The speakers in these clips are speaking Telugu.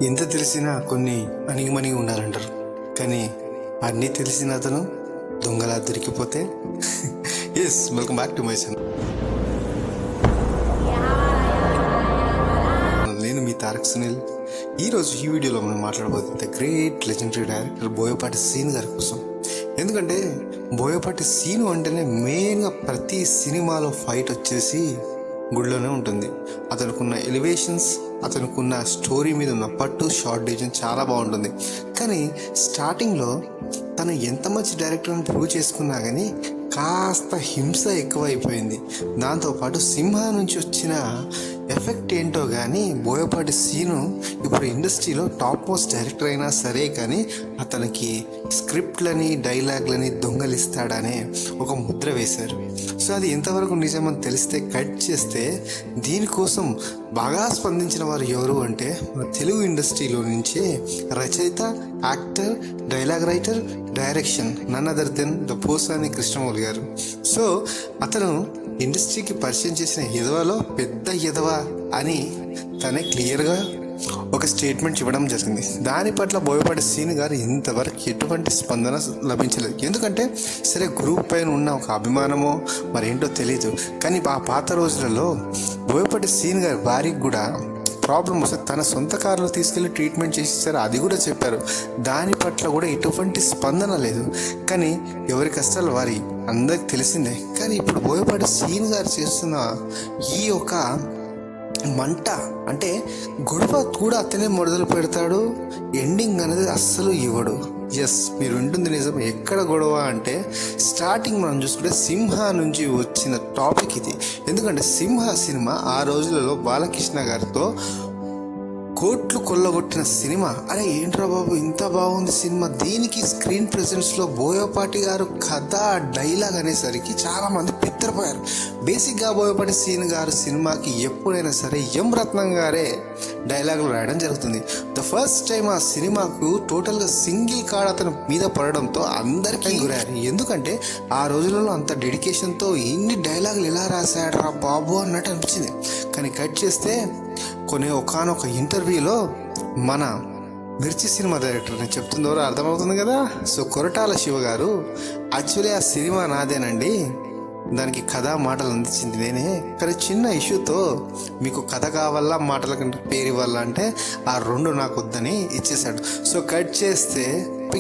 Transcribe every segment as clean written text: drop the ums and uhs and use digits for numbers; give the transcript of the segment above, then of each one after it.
ఎంత తెలిసినా కొన్ని అణిగిమణిగి ఉండాలంటారు. కానీ అన్నీ తెలిసిన అతను దొంగలా దొరికిపోతే yes, welcome back to my channel. నేను మీ తారక్ సునీల్. ఈరోజు ఈ వీడియోలో మనం మాట్లాడబోతుంది the great legendary director Boyapati Seenu గారి కోసం. ఎందుకంటే బోయపాటి సీను అంటేనే మెయిన్గా ప్రతి సినిమాలో ఫైట్ వచ్చేసి గుడిలోనే ఉంటుంది. అతనుకున్న ఎలివేషన్స్, అతనుకున్న స్టోరీ మీద ఉన్న పట్టు, షార్ట్ డివిజన్ చాలా బాగుంటుంది. కానీ స్టార్టింగ్లో తను ఎంత మంచి డైరెక్టర్ అని ప్రూవ్ చేసుకున్నా కానీ కాస్త హింస ఎక్కువైపోయింది. దాంతోపాటు సింహ నుంచి వచ్చిన ఎఫెక్ట్ ఏంటో కానీ బోయపాటి సీను ఇప్పుడు ఇండస్ట్రీలో టాప్ మోస్ట్ డైరెక్టర్ అయినా సరే కానీ అతనికి స్క్రిప్ట్లని, డైలాగ్లని దొంగలిస్తాడనే ఒక ముద్ర వేశారు. సో అది ఎంతవరకు నిజమని తెలిస్తే కట్ చేస్తే దీనికోసం బాగా స్పందించిన వారు ఎవరు అంటే మన తెలుగు ఇండస్ట్రీలో నుంచే రచయిత, actor, dialogue writer, direction none other than the Posani Krishnamouli గారు. సో అతను ఇండస్ట్రీకి పరిచయం చేసిన ఎదవలో పెద్ద ఎదవ అని తనే క్లియర్గా ఒక స్టేట్మెంట్ ఇవ్వడం జరిగింది. దాని పట్ల బోయపాటి సీను గారు ఇంతవరకు ఎటువంటి స్పందన లభించలేదు. ఎందుకంటే సరే గ్రూప్ పైన ఉన్న ఒక అభిమానమో మరేంటో తెలీదు, కానీ ఆ పాత రోజులలో బోయపాటి సీను గారి భార్యకి కూడా ప్రాబ్లం వస్తే తన సొంత కారులో తీసుకెళ్ళి ట్రీట్మెంట్ చేసేసారు, అది కూడా చెప్పారు. దాని పట్ల కూడా ఎటువంటి స్పందన లేదు. కానీ ఎవరి కష్టాలు వారి అందరికి తెలిసిందే. కానీ ఇప్పుడు బోయపాటి సీను గారు చేస్తున్న ఈ యొక్క మంట అంటే గొడవ కూడా అతనే మొదలు పెడతాడు, ఎండింగ్ అనేది అస్సలు ఇవ్వడు. ఎస్, మీరు ఉంటుంది నిజం. ఎక్కడ గొడవ అంటే స్టార్టింగ్ మనం చూసుకుంటే సింహ నుంచి వచ్చిన టాపిక్ ఇది. ఎందుకంటే సింహ సినిమా ఆ రోజులలో బాలకృష్ణ గారితో కోట్లు కొల్లగొట్టిన సినిమా. అరే ఏంట్రా బాబు ఇంత బాగుంది సినిమా, దీనికి స్క్రీన్ ప్రెజెన్స్లో బోయపాటి గారు కథ, డైలాగ్ అనేసరికి చాలామంది పిత్తరపోయారు. బేసిక్గా బోయపాటి సీన్ గారు సినిమాకి ఎప్పుడైనా సరే ఎం రత్నం గారే డైలాగులు రాయడం జరుగుతుంది. ద ఫస్ట్ టైం ఆ సినిమాకు టోటల్గా సింగిల్ కార్డ్ అతను మీద పడడంతో అందరికీ గురయ్యారు. ఎందుకంటే ఆ రోజులలో అంత డెడికేషన్తో ఇన్ని డైలాగులు ఎలా రాశాడరా బాబు అన్నట్టు అనిపించింది. కానీ కట్ చేస్తే ఒకానొక ఇంటర్వ్యూలో మన మిర్చి సినిమా డైరెక్టర్ నేను చెప్తుందో అర్థమవుతుంది కదా. సో కొరటాల శివ గారు యాక్చువల్లీ ఆ సినిమా నాదేనండి, దానికి కథ, మాటలు అందించింది నేనే, కానీ చిన్న ఇష్యూతో మీకు కథ కావాలా మాటల కంటే పేరు ఇవ్వాలా అంటే ఆ రెండు నాకు వద్దని ఇచ్చేశాడు. సో కట్ చేస్తే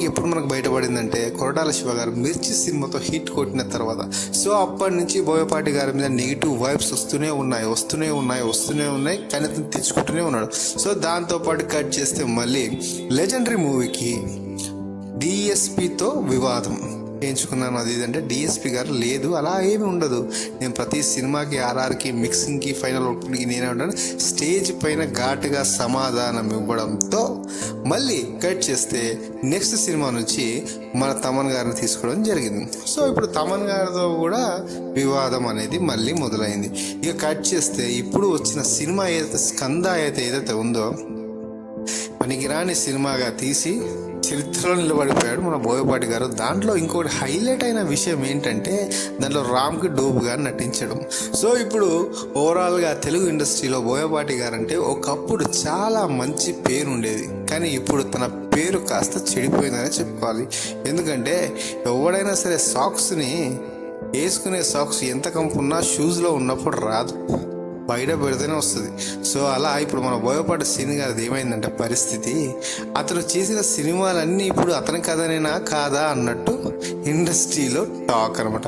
ఎప్పుడు మనకు బయటపడిందంటే కొరటాల శివ గారు మిర్చి సినిమాతో హిట్ కొట్టిన తర్వాత సో అప్పటి నుంచి బోయపాటి గారి మీద నెగిటివ్ వైబ్స్ వస్తూనే ఉన్నాయి, కానీ అతను తెచ్చుకుంటూనే ఉన్నాడు. సో దాంతోపాటు కట్ చేస్తే మళ్ళీ లెజెండరీ మూవీకి డిఎస్పితో వివాదం చేయించుకున్నాను. అది ఇదంటే డిఎస్పి గారు లేదు, అలా ఏమి ఉండదు, నేను ప్రతి సినిమాకి ఆర్ఆర్కి మిక్సింగ్కి ఫైనల్ అవుట్పుట్కి నేనే ఉంటాను, స్టేజ్ పైన ఘాటుగా సమాధానం ఇవ్వడంతో మళ్ళీ కట్ చేస్తే నెక్స్ట్ సినిమా నుంచి మన తమన్ గారిని తీసుకోవడం జరిగింది. సో ఇప్పుడు తమన్ గారితో కూడా వివాదం అనేది మళ్ళీ మొదలైంది. ఇక కట్ చేస్తే ఇప్పుడు వచ్చిన సినిమా ఏదైతే స్కంద ఏదైతే ఉందో పనికిరాని సినిమాగా తీసి చరిత్రలో నిలబడిపోయాడు మన బోయపాటి గారు. దాంట్లో ఇంకోటి హైలైట్ అయిన విషయం ఏంటంటే దాంట్లో రామ్కి డూబ్గా నటించడం. సో ఇప్పుడు ఓవరాల్గా తెలుగు ఇండస్ట్రీలో బోయపాటి గారు అంటే ఒకప్పుడు చాలా మంచి పేరు ఉండేది, కానీ ఇప్పుడు తన పేరు కాస్త చెడిపోయిందనే చెప్పుకోవాలి. ఎందుకంటే ఎవడైనా సరే సాక్స్ని వేసుకునే సాక్స్ ఎంత కంపున్నా షూస్లో ఉన్నప్పుడు రాదు, బయట పెడితేనే వస్తుంది. సో అలా ఇప్పుడు మన బోయపాటి సీన్ గారిది ఏమైందంటే పరిస్థితి, అతను చేసిన సినిమాలన్నీ ఇప్పుడు అతని కథనేనా కాదా అన్నట్టు ఇండస్ట్రీలో టాక్ అనమాట.